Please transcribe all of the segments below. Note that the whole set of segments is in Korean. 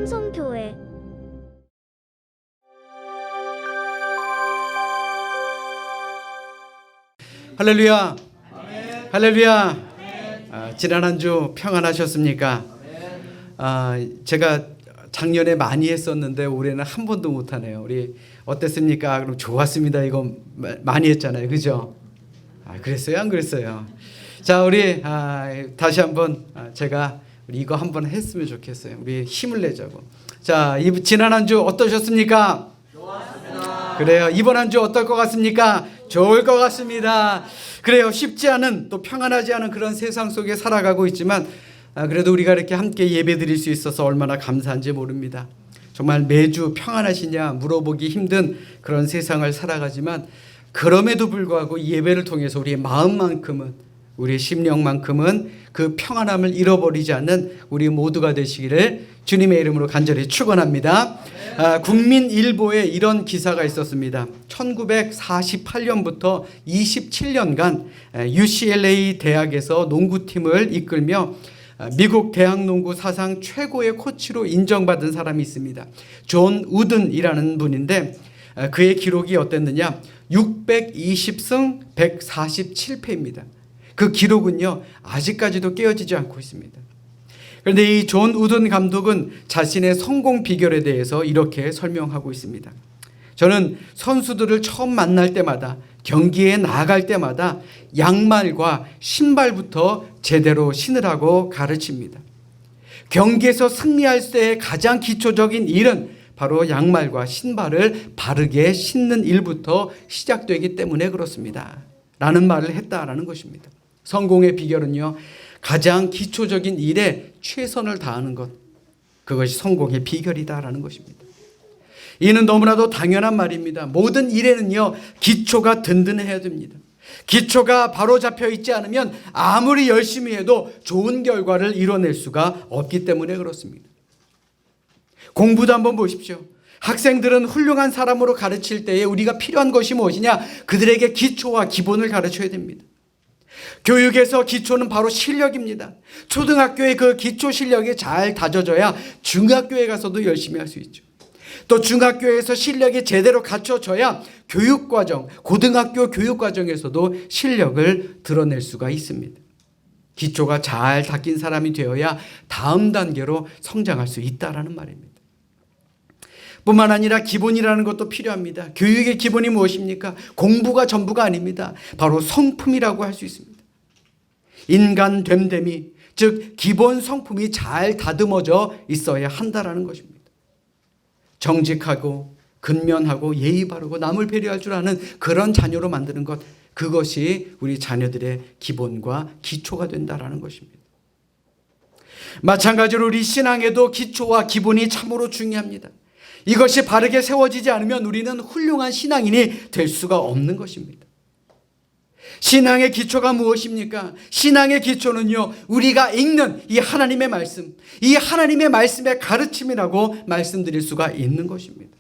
삼성교회 할렐루야. 할렐루야. 지난 한 주 평안하셨습니까? 제가 작년에 많이 했었는데 올해는 한 번도 못하네요. 우리 어땠습니까? 그럼 좋았습니다. 이거 많이 했잖아요. 그죠? 그랬어요? 안 그랬어요? 자, 우리 다시 한번 제가 우리 이거 한번 했으면 좋겠어요. 우리 힘을 내자고. 자, 지난 한 주 어떠셨습니까? 좋았습니다. 그래요. 이번 한 주 어떨 것 같습니까? 좋을 것 같습니다. 그래요. 쉽지 않은, 또 평안하지 않은 그런 세상 속에 살아가고 있지만 그래도 우리가 이렇게 함께 예배 드릴 수 있어서 얼마나 감사한지 모릅니다. 정말 매주 평안하시냐 물어보기 힘든 그런 세상을 살아가지만 그럼에도 불구하고 예배를 통해서 우리의 마음만큼은, 우리의 심령만큼은 그 평안함을 잃어버리지 않는 우리 모두가 되시기를 주님의 이름으로 간절히 축원합니다. 국민일보에 이런 기사가 있었습니다. 1948년부터 27년간 UCLA 대학에서 농구팀을 이끌며 미국 대학농구 사상 최고의 코치로 인정받은 사람이 있습니다. 존 우든이라는 분인데 그의 기록이 어땠느냐? 620승 147패입니다. 그 기록은요 아직까지도 깨어지지 않고 있습니다. 그런데 이 존 우든 감독은 자신의 성공 비결에 대해서 이렇게 설명하고 있습니다. 저는 선수들을 처음 만날 때마다, 경기에 나아갈 때마다 양말과 신발부터 제대로 신으라고 가르칩니다. 경기에서 승리할 때의 가장 기초적인 일은 바로 양말과 신발을 바르게 신는 일부터 시작되기 때문에 그렇습니다. 라는 말을 했다라는 것입니다. 성공의 비결은요, 가장 기초적인 일에 최선을 다하는 것, 그것이 성공의 비결이다라는 것입니다. 이는 너무나도 당연한 말입니다. 모든 일에는요 기초가 든든해야 됩니다. 기초가 바로 잡혀 있지 않으면 아무리 열심히 해도 좋은 결과를 이뤄낼 수가 없기 때문에 그렇습니다. 공부도 한번 보십시오. 학생들은 훌륭한 사람으로 가르칠 때에 우리가 필요한 것이 무엇이냐? 그들에게 기초와 기본을 가르쳐야 됩니다. 교육에서 기초는 바로 실력입니다. 초등학교의 그 기초 실력이 잘 다져져야 중학교에 가서도 열심히 할 수 있죠. 또 중학교에서 실력이 제대로 갖춰져야 교육과정, 고등학교 교육과정에서도 실력을 드러낼 수가 있습니다. 기초가 잘 닦인 사람이 되어야 다음 단계로 성장할 수 있다라는 말입니다. 뿐만 아니라 기본이라는 것도 필요합니다. 교육의 기본이 무엇입니까? 공부가 전부가 아닙니다. 바로 성품이라고 할 수 있습니다. 인간 됨됨이, 즉 기본 성품이 잘 다듬어져 있어야 한다라는 것입니다. 정직하고 근면하고 예의 바르고 남을 배려할 줄 아는 그런 자녀로 만드는 것, 그것이 우리 자녀들의 기본과 기초가 된다라는 것입니다. 마찬가지로 우리 신앙에도 기초와 기본이 참으로 중요합니다. 이것이 바르게 세워지지 않으면 우리는 훌륭한 신앙인이 될 수가 없는 것입니다. 신앙의 기초가 무엇입니까? 신앙의 기초는요, 우리가 읽는 이 하나님의 말씀, 이 하나님의 말씀의 가르침이라고 말씀드릴 수가 있는 것입니다.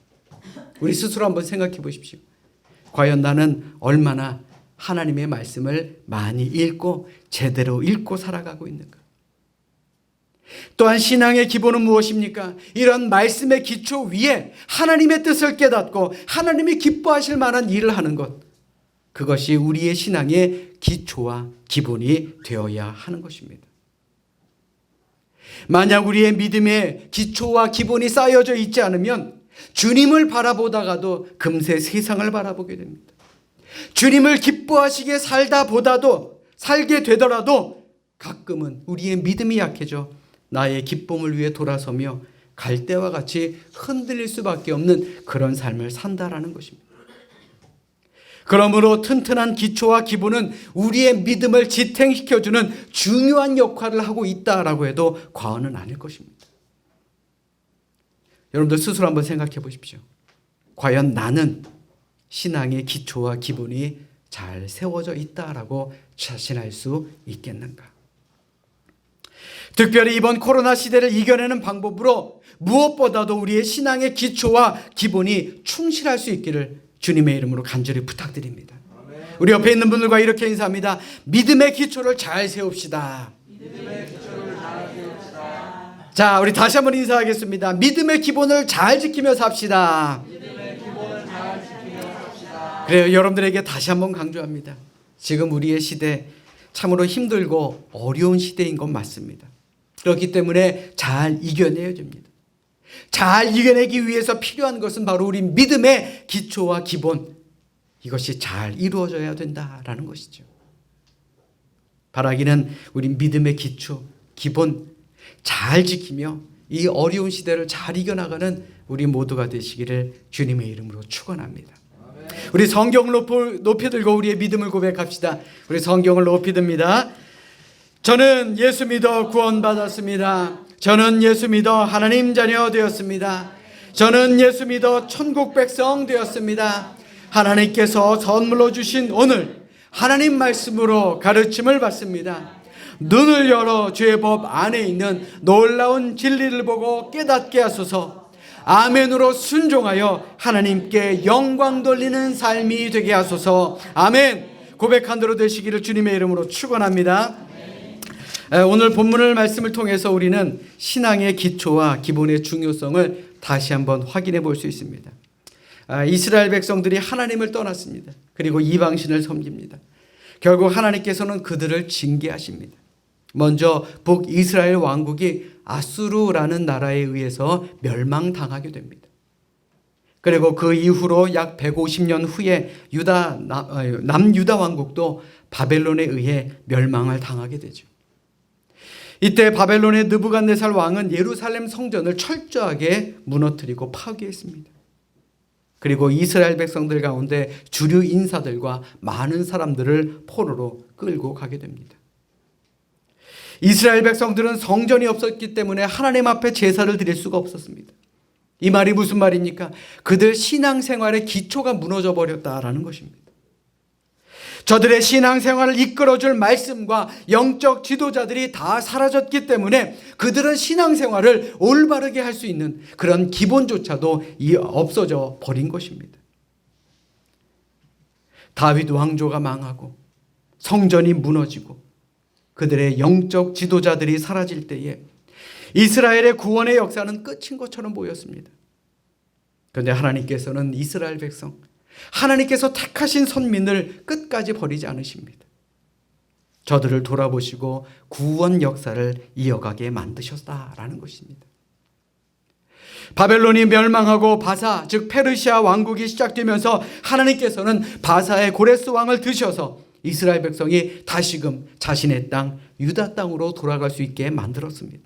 우리 스스로 한번 생각해 보십시오. 과연 나는 얼마나 하나님의 말씀을 많이 읽고 제대로 읽고 살아가고 있는가? 또한 신앙의 기본은 무엇입니까? 이런 말씀의 기초 위에 하나님의 뜻을 깨닫고 하나님이 기뻐하실 만한 일을 하는 것, 그것이 우리의 신앙의 기초와 기본이 되어야 하는 것입니다. 만약 우리의 믿음의 기초와 기본이 쌓여져 있지 않으면 주님을 바라보다가도 금세 세상을 바라보게 됩니다. 주님을 기뻐하시게 살게 되더라도 가끔은 우리의 믿음이 약해져 나의 기쁨을 위해 돌아서며 갈대와 같이 흔들릴 수밖에 없는 그런 삶을 산다라는 것입니다. 그러므로 튼튼한 기초와 기본은 우리의 믿음을 지탱시켜주는 중요한 역할을 하고 있다라고 해도 과언은 아닐 것입니다. 여러분들 스스로 한번 생각해 보십시오. 과연 나는 신앙의 기초와 기본이 잘 세워져 있다라고 자신할 수 있겠는가? 특별히 이번 코로나 시대를 이겨내는 방법으로 무엇보다도 우리의 신앙의 기초와 기본이 충실할 수 있기를 주님의 이름으로 간절히 부탁드립니다. 우리 옆에 있는 분들과 이렇게 인사합니다. 믿음의 기초를 잘 세웁시다. 자, 우리 다시 한번 인사하겠습니다. 믿음의 기본을 잘 지키며 삽시다. 그래요. 여러분들에게 다시 한번 강조합니다. 지금 우리의 시대 참으로 힘들고 어려운 시대인 건 맞습니다. 그렇기 때문에 잘 이겨내야 됩니다. 잘 이겨내기 위해서 필요한 것은 바로 우리 믿음의 기초와 기본, 이것이 잘 이루어져야 된다라는 것이죠. 바라기는 우리 믿음의 기초, 기본 잘 지키며 이 어려운 시대를 잘 이겨나가는 우리 모두가 되시기를 주님의 이름으로 축원합니다. 우리 성경을 높이 들고 우리의 믿음을 고백합시다. 우리 성경을 높이 듭니다. 저는 예수 믿어 구원받았습니다. 저는 예수 믿어 하나님 자녀 되었습니다. 저는 예수 믿어 천국 백성 되었습니다. 하나님께서 선물로 주신 오늘 하나님 말씀으로 가르침을 받습니다. 눈을 열어 주의 법 안에 있는 놀라운 진리를 보고 깨닫게 하소서. 아멘으로 순종하여 하나님께 영광 돌리는 삶이 되게 하소서. 아멘. 고백한 대로 되시기를 주님의 이름으로 축원합니다. 오늘 본문을 말씀을 통해서 우리는 신앙의 기초와 기본의 중요성을 다시 한번 확인해 볼 수 있습니다. 이스라엘 백성들이 하나님을 떠났습니다. 그리고 이방신을 섬깁니다. 결국 하나님께서는 그들을 징계하십니다. 먼저 북이스라엘 왕국이 아수르라는 나라에 의해서 멸망당하게 됩니다. 그리고 그 이후로 약 150년 후에 남유다 왕국도 바벨론에 의해 멸망을 당하게 되죠. 이때 바벨론의 느부갓네살 왕은 예루살렘 성전을 철저하게 무너뜨리고 파괴했습니다. 그리고 이스라엘 백성들 가운데 주류 인사들과 많은 사람들을 포로로 끌고 가게 됩니다. 이스라엘 백성들은 성전이 없었기 때문에 하나님 앞에 제사를 드릴 수가 없었습니다. 이 말이 무슨 말입니까? 그들 신앙생활의 기초가 무너져 버렸다라는 것입니다. 저들의 신앙생활을 이끌어줄 말씀과 영적 지도자들이 다 사라졌기 때문에 그들은 신앙생활을 올바르게 할 수 있는 그런 기본조차도 없어져 버린 것입니다. 다윗 왕조가 망하고 성전이 무너지고 그들의 영적 지도자들이 사라질 때에 이스라엘의 구원의 역사는 끝인 것처럼 보였습니다. 그런데 하나님께서는 이스라엘 백성, 하나님께서 택하신 선민을 끝까지 버리지 않으십니다. 저들을 돌아보시고 구원 역사를 이어가게 만드셨다라는 것입니다. 바벨론이 멸망하고 바사, 즉 페르시아 왕국이 시작되면서 하나님께서는 바사의 고레스 왕을 드셔서 이스라엘 백성이 다시금 자신의 땅 유다 땅으로 돌아갈 수 있게 만들었습니다.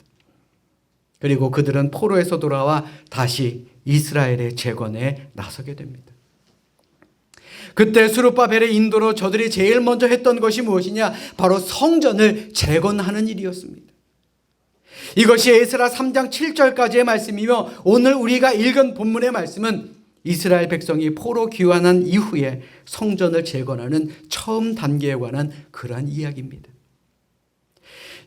그리고 그들은 포로에서 돌아와 다시 이스라엘의 재건에 나서게 됩니다. 그때 스룹바벨의 인도로 저들이 제일 먼저 했던 것이 무엇이냐? 바로 성전을 재건하는 일이었습니다. 이것이 에스라 3장 7절까지의 말씀이며 오늘 우리가 읽은 본문의 말씀은 이스라엘 백성이 포로 귀환한 이후에 성전을 재건하는 처음 단계에 관한 그러한 이야기입니다.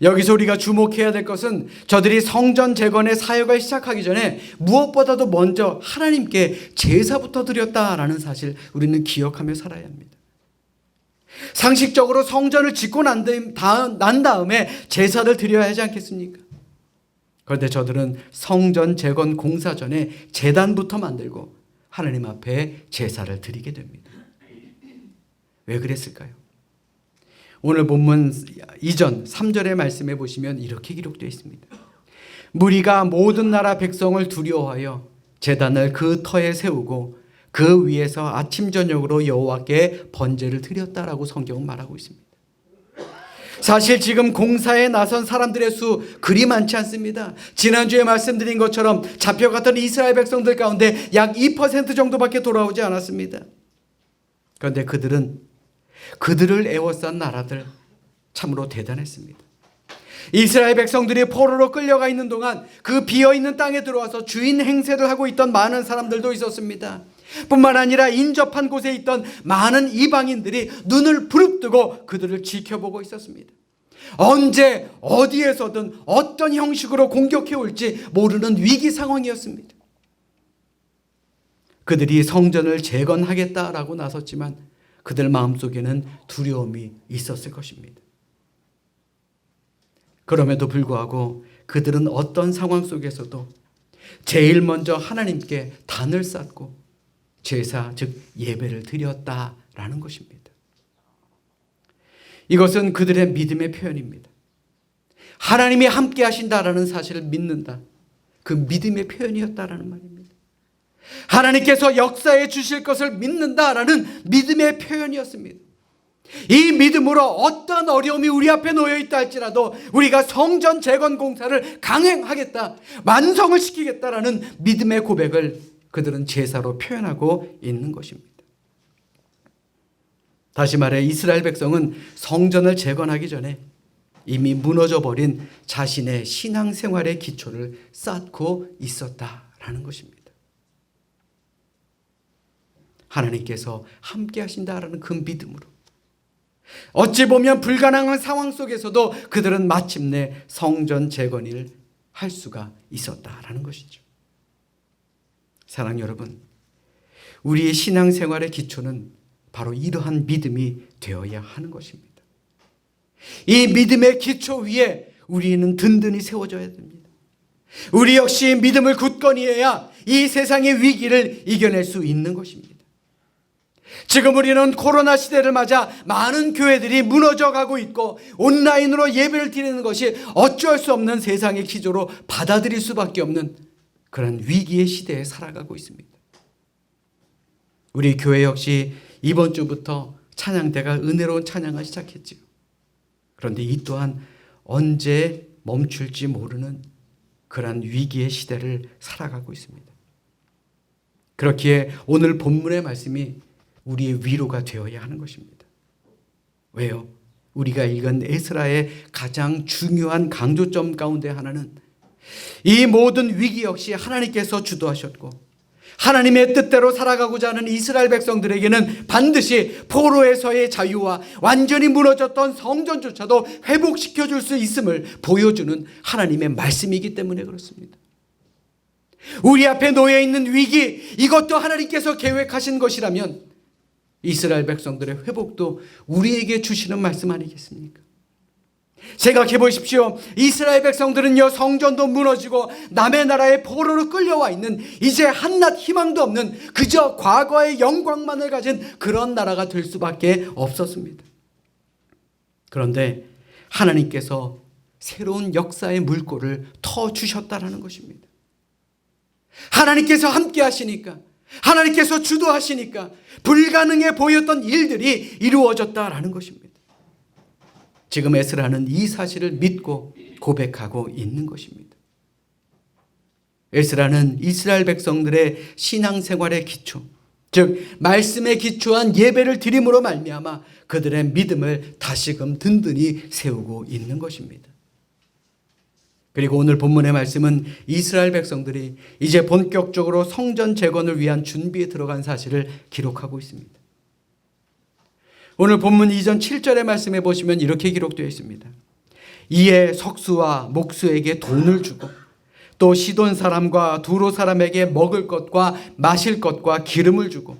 여기서 우리가 주목해야 될 것은 저들이 성전 재건의 사역을 시작하기 전에 무엇보다도 먼저 하나님께 제사부터 드렸다라는 사실 우리는 기억하며 살아야 합니다. 상식적으로 성전을 짓고 난 다음에 제사를 드려야 하지 않겠습니까? 그런데 저들은 성전 재건 공사 전에 제단부터 만들고 하나님 앞에 제사를 드리게 됩니다. 왜 그랬을까요? 오늘 본문 이전 3절의 말씀에 보시면 이렇게 기록되어 있습니다. 무리가 모든 나라 백성을 두려워하여 제단을 그 터에 세우고 그 위에서 아침 저녁으로 여호와께 번제를 드렸다라고 성경은 말하고 있습니다. 사실 지금 공사에 나선 사람들의 수 그리 많지 않습니다. 지난주에 말씀드린 것처럼 잡혀갔던 이스라엘 백성들 가운데 약 2% 정도밖에 돌아오지 않았습니다. 그런데 그들을 애워싼 나라들 참으로 대단했습니다. 이스라엘 백성들이 포로로 끌려가 있는 동안 그 비어있는 땅에 들어와서 주인 행세를 하고 있던 많은 사람들도 있었습니다. 뿐만 아니라 인접한 곳에 있던 많은 이방인들이 눈을 부릅뜨고 그들을 지켜보고 있었습니다. 언제 어디에서든 어떤 형식으로 공격해 올지 모르는 위기 상황이었습니다. 그들이 성전을 재건하겠다라고 나섰지만 그들 마음속에는 두려움이 있었을 것입니다. 그럼에도 불구하고 그들은 어떤 상황 속에서도 제일 먼저 하나님께 단을 쌓고 제사, 즉 예배를 드렸다라는 것입니다. 이것은 그들의 믿음의 표현입니다. 하나님이 함께 하신다라는 사실을 믿는다. 그 믿음의 표현이었다라는 말입니다. 하나님께서 역사해 주실 것을 믿는다라는 믿음의 표현이었습니다. 이 믿음으로 어떤 어려움이 우리 앞에 놓여 있다 할지라도 우리가 성전 재건 공사를 강행하겠다, 완성을 시키겠다라는 믿음의 고백을 그들은 제사로 표현하고 있는 것입니다. 다시 말해 이스라엘 백성은 성전을 재건하기 전에 이미 무너져버린 자신의 신앙생활의 기초를 쌓고 있었다라는 것입니다. 하나님께서 함께 하신다라는 그 믿음으로 어찌 보면 불가능한 상황 속에서도 그들은 마침내 성전 재건을 할 수가 있었다라는 것이죠. 사랑하는 여러분, 우리의 신앙생활의 기초는 바로 이러한 믿음이 되어야 하는 것입니다. 이 믿음의 기초 위에 우리는 든든히 세워져야 됩니다. 우리 역시 믿음을 굳건히 해야 이 세상의 위기를 이겨낼 수 있는 것입니다. 지금 우리는 코로나 시대를 맞아 많은 교회들이 무너져 가고 있고 온라인으로 예배를 드리는 것이 어쩔 수 없는 세상의 기조로 받아들일 수밖에 없는 그런 위기의 시대에 살아가고 있습니다. 우리 교회 역시 이번 주부터 찬양대가 은혜로운 찬양을 시작했지요. 그런데 이 또한 언제 멈출지 모르는 그런 위기의 시대를 살아가고 있습니다. 그렇기에 오늘 본문의 말씀이 우리의 위로가 되어야 하는 것입니다. 왜요? 우리가 읽은 에스라의 가장 중요한 강조점 가운데 하나는 이 모든 위기 역시 하나님께서 주도하셨고 하나님의 뜻대로 살아가고자 하는 이스라엘 백성들에게는 반드시 포로에서의 자유와 완전히 무너졌던 성전조차도 회복시켜줄 수 있음을 보여주는 하나님의 말씀이기 때문에 그렇습니다. 우리 앞에 놓여 있는 위기, 이것도 하나님께서 계획하신 것이라면 이스라엘 백성들의 회복도 우리에게 주시는 말씀 아니겠습니까? 생각해 보십시오. 이스라엘 백성들은요, 성전도 무너지고 남의 나라에 포로로 끌려와 있는 이제 한낱 희망도 없는 그저 과거의 영광만을 가진 그런 나라가 될 수밖에 없었습니다. 그런데 하나님께서 새로운 역사의 물꼬를 터주셨다라는 것입니다. 하나님께서 함께 하시니까, 하나님께서 주도하시니까 불가능해 보였던 일들이 이루어졌다라는 것입니다. 지금 에스라는 이 사실을 믿고 고백하고 있는 것입니다. 에스라는 이스라엘 백성들의 신앙생활의 기초, 즉 말씀에 기초한 예배를 드림으로 말미암아 그들의 믿음을 다시금 든든히 세우고 있는 것입니다. 그리고 오늘 본문의 말씀은 이스라엘 백성들이 이제 본격적으로 성전 재건을 위한 준비에 들어간 사실을 기록하고 있습니다. 오늘 본문 이전 7절의 말씀에 보시면 이렇게 기록되어 있습니다. 이에 석수와 목수에게 돈을 주고 또 시돈 사람과 두로 사람에게 먹을 것과 마실 것과 기름을 주고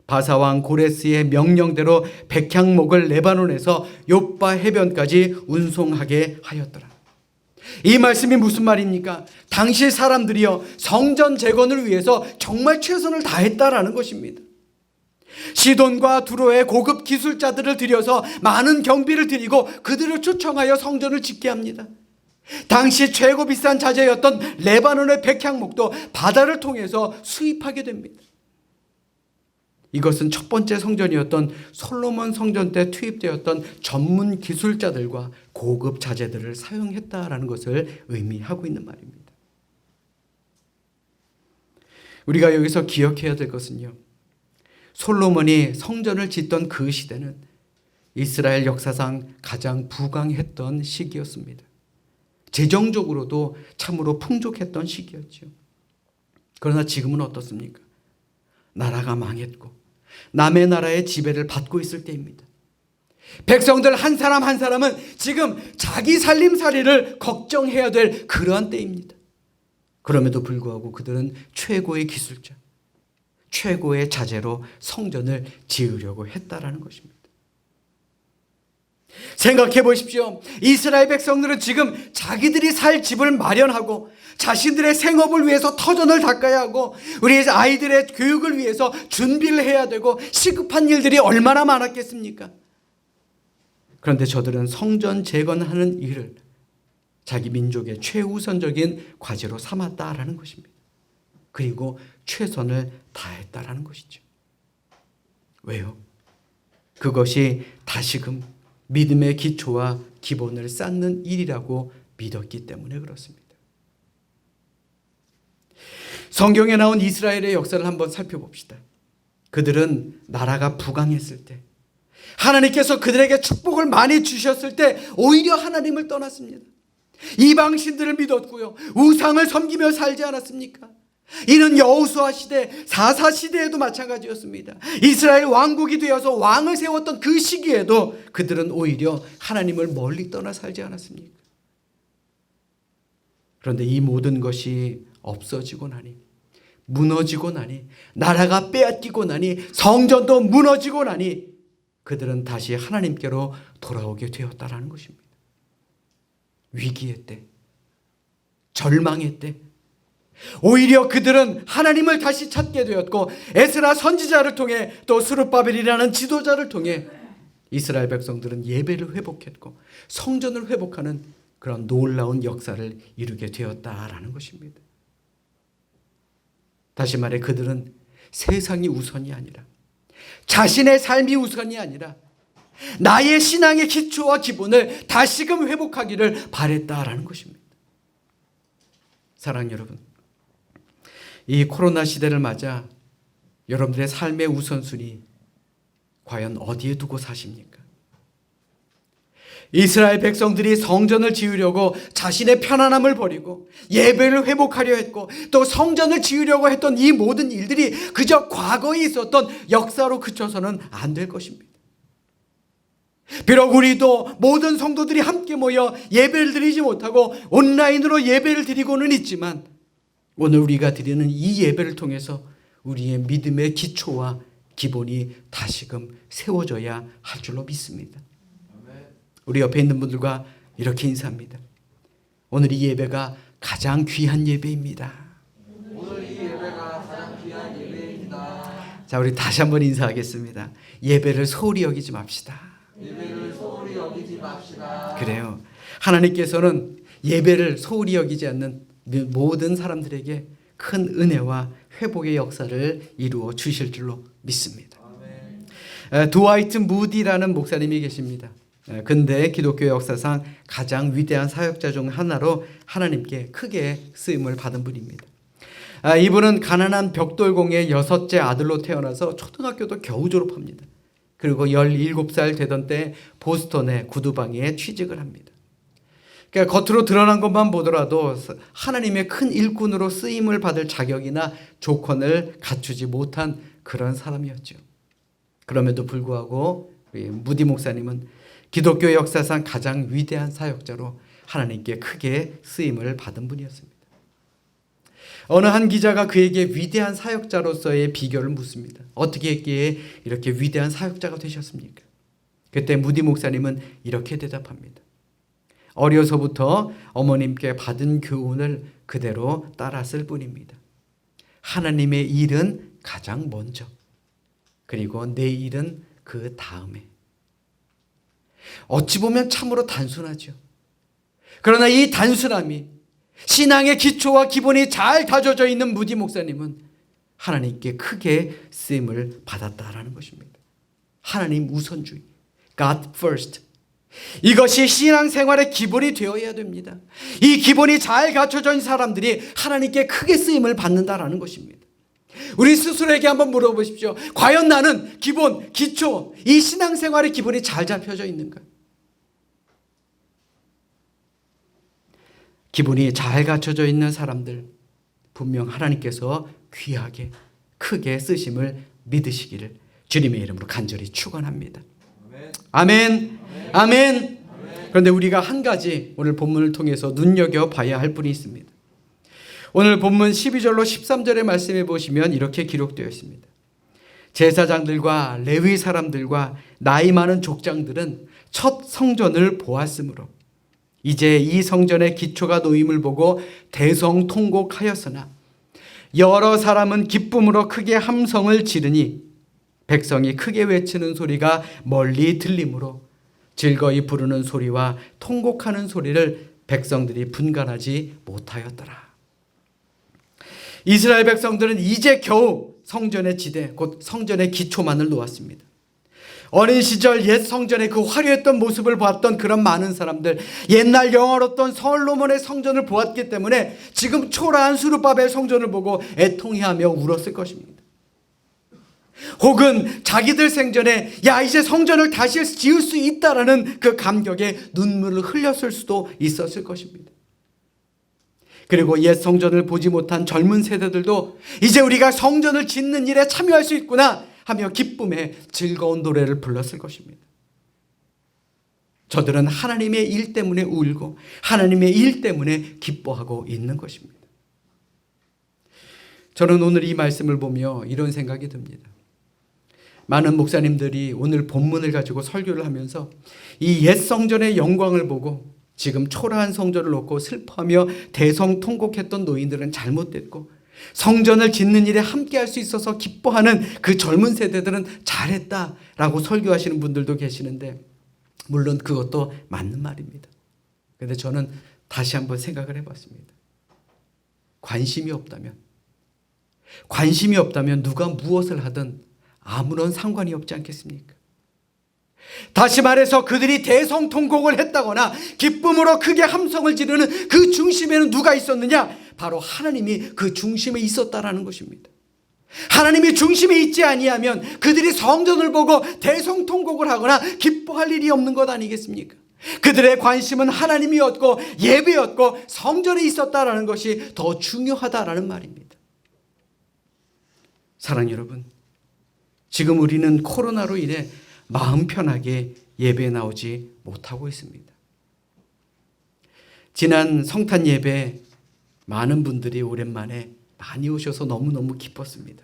바사왕 고레스의 명령대로 백향목을 레바논에서 욥바 해변까지 운송하게 하였더라. 이 말씀이 무슨 말입니까? 당시 사람들이요, 성전 재건을 위해서 정말 최선을 다했다라는 것입니다. 시돈과 두로의 고급 기술자들을 들여서 많은 경비를 들이고 그들을 초청하여 성전을 짓게 합니다. 당시 최고 비싼 자재였던 레바논의 백향목도 바다를 통해서 수입하게 됩니다. 이것은 첫 번째 성전이었던 솔로몬 성전 때 투입되었던 전문 기술자들과 고급 자재들을 사용했다라는 것을 의미하고 있는 말입니다. 우리가 여기서 기억해야 될 것은요, 솔로몬이 성전을 짓던 그 시대는 이스라엘 역사상 가장 부강했던 시기였습니다. 재정적으로도 참으로 풍족했던 시기였죠. 그러나 지금은 어떻습니까? 나라가 망했고 남의 나라의 지배를 받고 있을 때입니다. 백성들 한 사람 한 사람은 지금 자기 살림살이를 걱정해야 될 그러한 때입니다. 그럼에도 불구하고 그들은 최고의 기술자, 최고의 자재로 성전을 지으려고 했다라는 것입니다. 생각해 보십시오. 이스라엘 백성들은 지금 자기들이 살 집을 마련하고 자신들의 생업을 위해서 터전을 닦아야 하고 우리 아이들의 교육을 위해서 준비를 해야 되고 시급한 일들이 얼마나 많았겠습니까? 그런데 저들은 성전 재건하는 일을 자기 민족의 최우선적인 과제로 삼았다라는 것입니다. 그리고 최선을 다했다라는 것이죠. 왜요? 그것이 다시금 믿음의 기초와 기본을 쌓는 일이라고 믿었기 때문에 그렇습니다. 성경에 나온 이스라엘의 역사를 한번 살펴봅시다. 그들은 나라가 부강했을 때, 하나님께서 그들에게 축복을 많이 주셨을 때 오히려 하나님을 떠났습니다. 이방신들을 믿었고요, 우상을 섬기며 살지 않았습니까? 이는 여호수아 시대, 사사 시대에도 마찬가지였습니다. 이스라엘 왕국이 되어서 왕을 세웠던 그 시기에도 그들은 오히려 하나님을 멀리 떠나 살지 않았습니까? 그런데 이 모든 것이 없어지고 나니, 무너지고 나니, 나라가 빼앗기고 나니, 성전도 무너지고 나니 그들은 다시 하나님께로 돌아오게 되었다라는 것입니다. 위기의 때, 절망의 때 오히려 그들은 하나님을 다시 찾게 되었고, 에스라 선지자를 통해 또 스룹바벨이라는 지도자를 통해 이스라엘 백성들은 예배를 회복했고 성전을 회복하는 그런 놀라운 역사를 이루게 되었다라는 것입니다. 다시 말해 그들은 세상이 우선이 아니라, 자신의 삶이 우선이 아니라 나의 신앙의 기초와 기본을 다시금 회복하기를 바랬다라는 것입니다. 사랑하는 여러분, 이 코로나 시대를 맞아 여러분들의 삶의 우선순위 과연 어디에 두고 사십니까? 이스라엘 백성들이 성전을 지으려고 자신의 편안함을 버리고 예배를 회복하려 했고 또 성전을 지으려고 했던 이 모든 일들이 그저 과거에 있었던 역사로 그쳐서는 안 될 것입니다. 비록 우리도 모든 성도들이 함께 모여 예배를 드리지 못하고 온라인으로 예배를 드리고는 있지만, 오늘 우리가 드리는 이 예배를 통해서 우리의 믿음의 기초와 기본이 다시금 세워져야 할 줄로 믿습니다. 우리 옆에 있는 분들과 이렇게 인사합니다. 오늘 이 예배가 가장 귀한 예배입니다. 오늘 이 예배가 가장 귀한 예배입니다. 자, 우리 다시 한번 인사하겠습니다. 예배를 소홀히 여기지 맙시다. 예배를 소홀히 여기지 맙시다. 그래요. 하나님께서는 예배를 소홀히 여기지 않는 모든 사람들에게 큰 은혜와 회복의 역사를 이루어 주실 줄로 믿습니다. 드와이트 무디라는 목사님이 계십니다. 근대 기독교 역사상 가장 위대한 사역자 중 하나로 하나님께 크게 쓰임을 받은 분입니다. 이분은 가난한 벽돌공의 6째 아들로 태어나서 초등학교도 겨우 졸업합니다. 그리고 17살 되던 때 보스턴의 구두방에 취직을 합니다. 그러니까 겉으로 드러난 것만 보더라도 하나님의 큰 일꾼으로 쓰임을 받을 자격이나 조건을 갖추지 못한 그런 사람이었죠. 그럼에도 불구하고 우리 무디 목사님은 기독교 역사상 가장 위대한 사역자로 하나님께 크게 쓰임을 받은 분이었습니다. 어느 한 기자가 그에게 위대한 사역자로서의 비결을 묻습니다. 어떻게 했기에 이렇게 위대한 사역자가 되셨습니까? 그때 무디 목사님은 이렇게 대답합니다. 어려서부터 어머님께 받은 교훈을 그대로 따랐을 뿐입니다. 하나님의 일은 가장 먼저, 그리고 내 일은 그 다음에. 어찌 보면 참으로 단순하죠. 그러나 이 단순함이 신앙의 기초와 기본이 잘 다져져 있는 무디 목사님은 하나님께 크게 쓰임을 받았다라는 것입니다. 하나님 우선주의, God first. 이것이 신앙생활의 기본이 되어야 됩니다. 이 기본이 잘 갖춰져 있는 사람들이 하나님께 크게 쓰임을 받는다라는 것입니다. 우리 스스로에게 한번 물어보십시오. 과연 나는 기본, 기초, 이 신앙생활의 기본이 잘 잡혀져 있는가? 기본이 잘 갖춰져 있는 사람들, 분명 하나님께서 귀하게 크게 쓰심을 믿으시기를 주님의 이름으로 간절히 축원합니다. 아멘. 아멘. 그런데 우리가 한 가지 오늘 본문을 통해서 눈여겨봐야 할 분이 있습니다. 오늘 본문 12절로 13절의 말씀에 보시면 이렇게 기록되어 있습니다. 제사장들과 레위 사람들과 나이 많은 족장들은 첫 성전을 보았으므로 이제 이 성전의 기초가 놓임을 보고 대성통곡하였으나 여러 사람은 기쁨으로 크게 함성을 지르니 백성이 크게 외치는 소리가 멀리 들리므로 즐거이 부르는 소리와 통곡하는 소리를 백성들이 분간하지 못하였더라. 이스라엘 백성들은 이제 겨우 성전의 지대, 곧 성전의 기초만을 놓았습니다. 어린 시절 옛 성전의 그 화려했던 모습을 보았던 그런 많은 사람들, 옛날 영화로던 솔로몬의 성전을 보았기 때문에 지금 초라한 수르바벨 성전을 보고 애통해하며 울었을 것입니다. 혹은 자기들 생전에 야 이제 성전을 다시 지을 수 있다라는 그 감격에 눈물을 흘렸을 수도 있었을 것입니다. 그리고 옛 성전을 보지 못한 젊은 세대들도 이제 우리가 성전을 짓는 일에 참여할 수 있구나 하며 기쁨에 즐거운 노래를 불렀을 것입니다. 저들은 하나님의 일 때문에 울고 하나님의 일 때문에 기뻐하고 있는 것입니다. 저는 오늘 이 말씀을 보며 이런 생각이 듭니다. 많은 목사님들이 오늘 본문을 가지고 설교를 하면서 이 옛 성전의 영광을 보고 지금 초라한 성전을 놓고 슬퍼하며 대성통곡했던 노인들은 잘못됐고 성전을 짓는 일에 함께할 수 있어서 기뻐하는 그 젊은 세대들은 잘했다라고 설교하시는 분들도 계시는데 물론 그것도 맞는 말입니다. 그런데 저는 다시 한번 생각을 해봤습니다. 관심이 없다면 누가 무엇을 하든 아무런 상관이 없지 않겠습니까? 다시 말해서 그들이 대성통곡을 했다거나 기쁨으로 크게 함성을 지르는 그 중심에는 누가 있었느냐? 바로 하나님이 그 중심에 있었다라는 것입니다. 하나님이 중심에 있지 아니하면 그들이 성전을 보고 대성통곡을 하거나 기뻐할 일이 없는 것 아니겠습니까? 그들의 관심은 하나님이었고 예배였고 성전에 있었다라는 것이 더 중요하다라는 말입니다. 사랑하는 여러분, 지금 우리는 코로나로 인해 마음 편하게 예배에 나오지 못하고 있습니다. 지난 성탄 예배 많은 분들이 오랜만에 많이 오셔서 너무너무 기뻤습니다.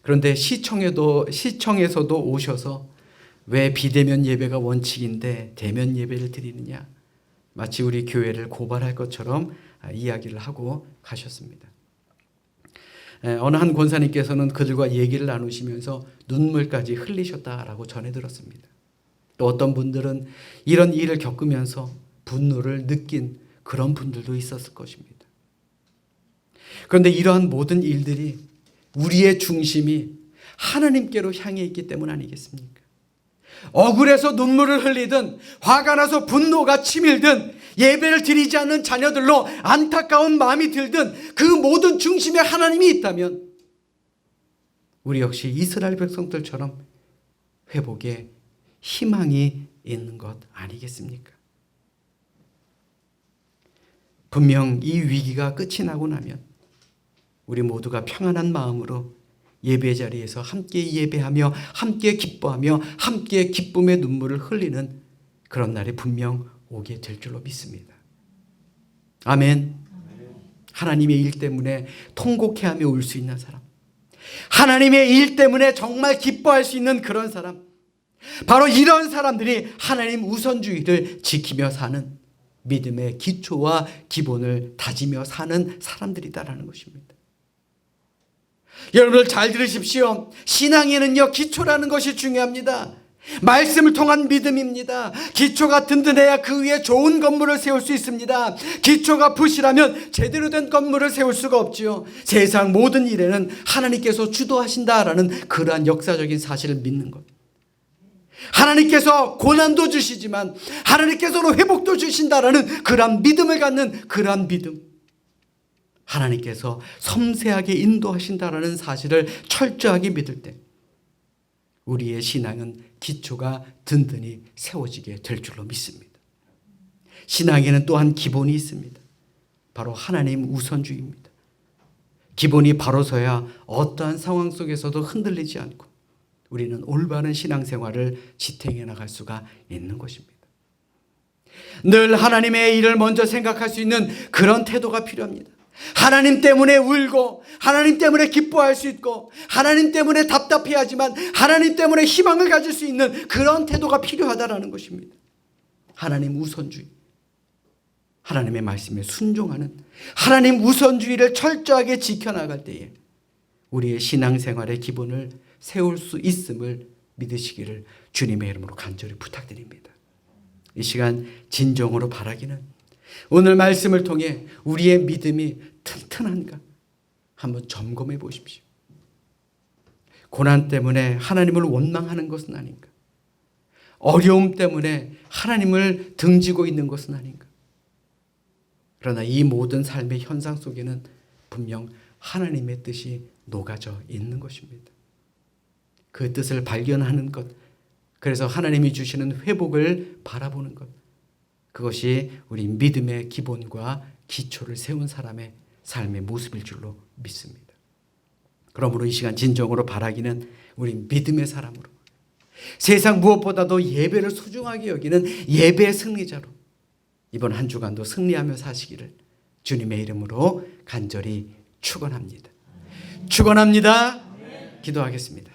그런데 시청에서도 오셔서 왜 비대면 예배가 원칙인데 대면 예배를 드리느냐, 마치 우리 교회를 고발할 것처럼 이야기를 하고 가셨습니다. 어느 한 권사님께서는 그들과 얘기를 나누시면서 눈물까지 흘리셨다라고 전해 들었습니다. 또 어떤 분들은 이런 일을 겪으면서 분노를 느낀 그런 분들도 있었을 것입니다. 그런데 이러한 모든 일들이 우리의 중심이 하나님께로 향해 있기 때문 아니겠습니까? 억울해서 눈물을 흘리든 화가 나서 분노가 치밀든 예배를 드리지 않는 자녀들로 안타까운 마음이 들든 그 모든 중심에 하나님이 있다면 우리 역시 이스라엘 백성들처럼 회복에 희망이 있는 것 아니겠습니까? 분명 이 위기가 끝이 나고 나면 우리 모두가 평안한 마음으로 예배 자리에서 함께 예배하며 함께 기뻐하며 함께 기쁨의 눈물을 흘리는 그런 날이 분명 오게 될 줄로 믿습니다. 아멘. 하나님의 일 때문에 통곡해하며 울 수 있는 사람, 하나님의 일 때문에 정말 기뻐할 수 있는 그런 사람, 바로 이런 사람들이 하나님 우선주의를 지키며 사는 믿음의 기초와 기본을 다지며 사는 사람들이다라는 것입니다. 여러분들 잘 들으십시오. 신앙에는요, 기초라는 것이 중요합니다. 말씀을 통한 믿음입니다. 기초가 든든해야 그 위에 좋은 건물을 세울 수 있습니다. 기초가 부실하면 제대로 된 건물을 세울 수가 없지요. 세상 모든 일에는 하나님께서 주도하신다라는 그러한 역사적인 사실을 믿는 것. 하나님께서 고난도 주시지만 하나님께서는 회복도 주신다라는 그러한 믿음을 갖는 그러한 믿음. 하나님께서 섬세하게 인도하신다라는 사실을 철저하게 믿을 때 우리의 신앙은 기초가 든든히 세워지게 될 줄로 믿습니다. 신앙에는 또한 기본이 있습니다. 바로 하나님 우선주의입니다. 기본이 바로 서야 어떠한 상황 속에서도 흔들리지 않고 우리는 올바른 신앙생활을 지탱해 나갈 수가 있는 것입니다. 늘 하나님의 일을 먼저 생각할 수 있는 그런 태도가 필요합니다. 하나님 때문에 울고 하나님 때문에 기뻐할 수 있고 하나님 때문에 답답해하지만 하나님 때문에 희망을 가질 수 있는 그런 태도가 필요하다라는 것입니다. 하나님 우선주의, 하나님의 말씀에 순종하는 하나님 우선주의를 철저하게 지켜나갈 때에 우리의 신앙생활의 기본을 세울 수 있음을 믿으시기를 주님의 이름으로 간절히 부탁드립니다. 이 시간 진정으로 바라기는 오늘 말씀을 통해 우리의 믿음이 튼튼한가 한번 점검해 보십시오. 고난 때문에 하나님을 원망하는 것은 아닌가? 어려움 때문에 하나님을 등지고 있는 것은 아닌가? 그러나 이 모든 삶의 현상 속에는 분명 하나님의 뜻이 녹아져 있는 것입니다. 그 뜻을 발견하는 것, 그래서 하나님이 주시는 회복을 바라보는 것, 그것이 우리 믿음의 기본과 기초를 세운 사람의 삶의 모습일 줄로 믿습니다. 그러므로 이 시간 진정으로 바라기는 우리 믿음의 사람으로 세상 무엇보다도 예배를 소중하게 여기는 예배의 승리자로 이번 한 주간도 승리하며 사시기를 주님의 이름으로 간절히 축원합니다. 축원합니다. 기도하겠습니다.